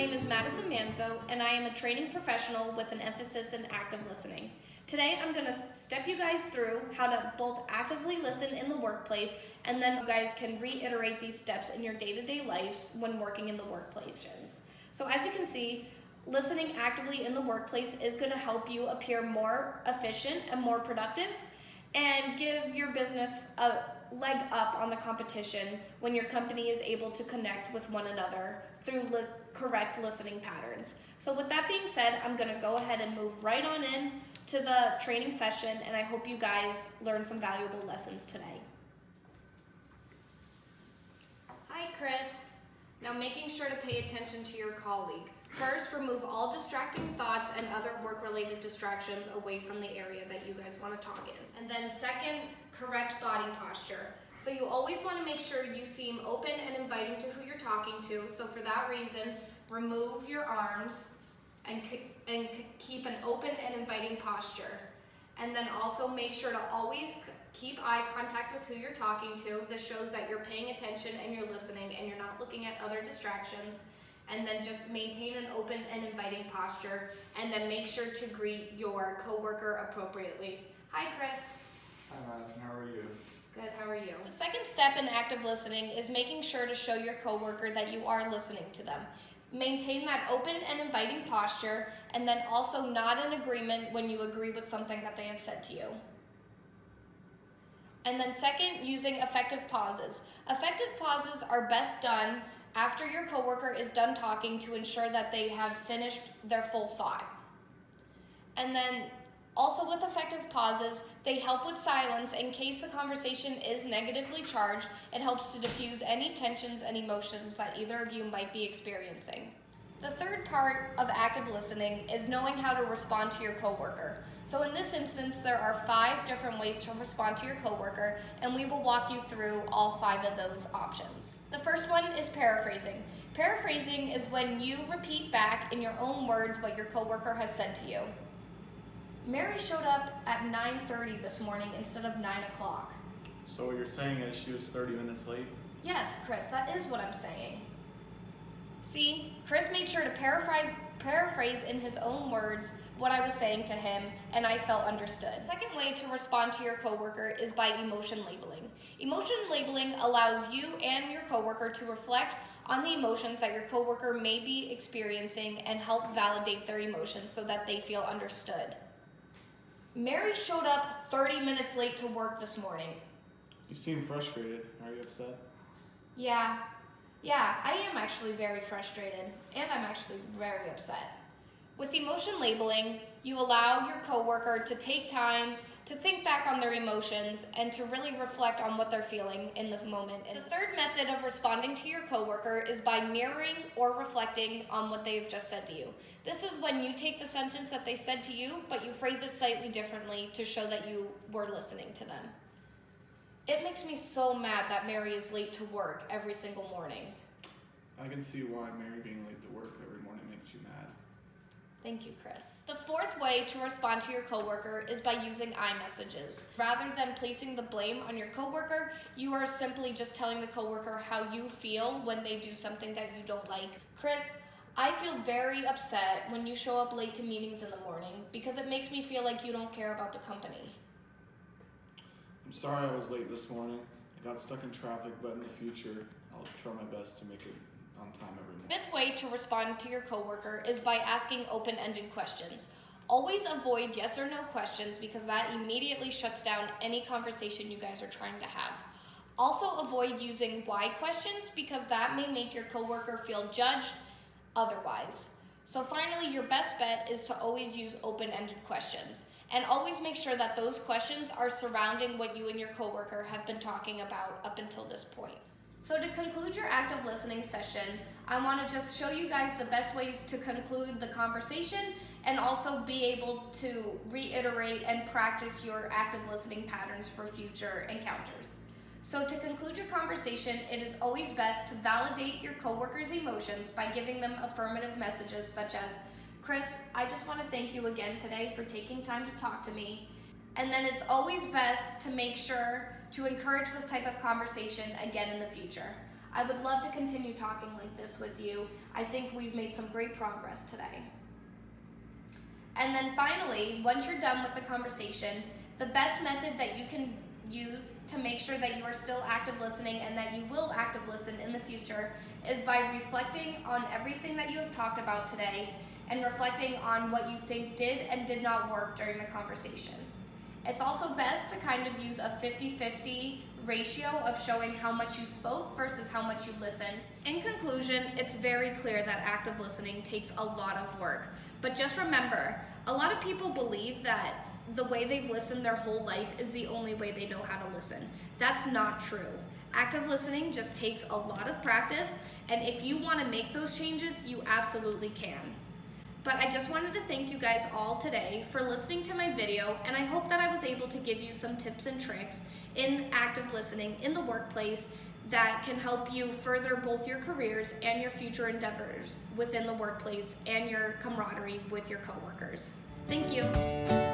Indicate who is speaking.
Speaker 1: name is Madison Manzo, and I am a training professional with an emphasis in active listening. Today, I'm going to step you guys through how to both actively listen in the workplace, and then you guys can reiterate these steps in your day-to-day lives when working in the workplace. So as you can see, listening actively in the workplace is going to help you appear more efficient and more productive, and give your business a leg up on the competition when your company is able to connect with one another through correct listening patterns. So with that being said, I'm going to go ahead and move right on in to the training session, and I hope you guys learn some valuable lessons today. Hi, Chris. Now making sure to pay attention to your colleague. First, remove all distracting thoughts and other work-related distractions away from the area that you guys want to talk in. And then second, correct body posture. So you always want to make sure you seem open and inviting to who you're talking to. So for that reason, remove your arms and keep an open and inviting posture. And then also make sure to always keep eye contact with who you're talking to. This shows that you're paying attention and you're listening and you're not looking at other distractions. And then just maintain an open and inviting posture, and then make sure to greet your coworker appropriately. Hi, Chris.
Speaker 2: Hi, Madison. How are you?
Speaker 1: Good, how are you? The second step in active listening is making sure to show your coworker that you are listening to them. Maintain that open and inviting posture, and then also nod in agreement when you agree with something that they have said to you. And then second, using effective pauses. Effective pauses are best done after your coworker is done talking to ensure that they have finished their full thought. And then also with effective pauses, they help with silence in case the conversation is negatively charged. It helps to diffuse any tensions and emotions that either of you might be experiencing. The third part of active listening is knowing how to respond to your coworker. So in this instance, there are 5 different ways to respond to your coworker, and we will walk you through all 5 of those options. The first one is paraphrasing. Paraphrasing is when you repeat back in your own words what your coworker has said to you. Mary showed up at 9:30 this morning instead of 9 o'clock.
Speaker 2: So what you're saying is she was 30 minutes late?
Speaker 1: Yes, Chris, that is what I'm saying. See, Chris made sure to paraphrase in his own words what I was saying to him, and I felt understood. The second way to respond to your coworker is by emotion labeling. Emotion labeling allows you and your coworker to reflect on the emotions that your coworker may be experiencing and help validate their emotions so that they feel understood. Mary showed up 30 minutes late to work this morning.
Speaker 2: You seem frustrated. Are you upset?
Speaker 1: Yeah, I am actually very frustrated, and I'm actually very upset. With emotion labeling, you allow your coworker to take time to think back on their emotions and to really reflect on what they're feeling in this moment. And the third method of responding to your coworker is by mirroring or reflecting on what they've just said to you. This is when you take the sentence that they said to you, but you phrase it slightly differently to show that you were listening to them. It makes me so mad that Mary is late to work every single morning.
Speaker 2: I can see why Mary being late to work every morning makes you mad.
Speaker 1: Thank you, Chris. The fourth way to respond to your coworker is by using I messages. Rather than placing the blame on your coworker, you are simply just telling the coworker how you feel when they do something that you don't like. Chris, I feel very upset when you show up late to meetings in the morning because it makes me feel like you don't care about the company.
Speaker 2: I'm sorry I was late this morning. I got stuck in traffic, but in the future, I'll try my best to make it on time every morning.
Speaker 1: Fifth way to respond to your coworker is by asking open-ended questions. Always avoid yes or no questions because that immediately shuts down any conversation you guys are trying to have. Also avoid using why questions because that may make your coworker feel judged otherwise. So finally, your best bet is to always use open-ended questions. And always make sure that those questions are surrounding what you and your coworker have been talking about up until this point. So to conclude your active listening session, I want to just show you guys the best ways to conclude the conversation and also be able to reiterate and practice your active listening patterns for future encounters. So to conclude your conversation, it is always best to validate your coworkers' emotions by giving them affirmative messages such as, Chris, I just want to thank you again today for taking time to talk to me. And then it's always best to make sure to encourage this type of conversation again in the future. I would love to continue talking like this with you. I think we've made some great progress today. And then finally, once you're done with the conversation, the best method that you can use to make sure that you are still active listening and that you will active listen in the future is by reflecting on everything that you have talked about today and reflecting on what you think did and did not work during the conversation. It's also best to kind of use a 50-50 ratio of showing how much you spoke versus how much you listened. In conclusion, it's very clear that active listening takes a lot of work. But just remember, a lot of people believe that the way they've listened their whole life is the only way they know how to listen. That's not true. Active listening just takes a lot of practice, and if you want to make those changes, you absolutely can. But I just wanted to thank you guys all today for listening to my video, and I hope that I was able to give you some tips and tricks in active listening in the workplace that can help you further both your careers and your future endeavors within the workplace and your camaraderie with your coworkers. Thank you.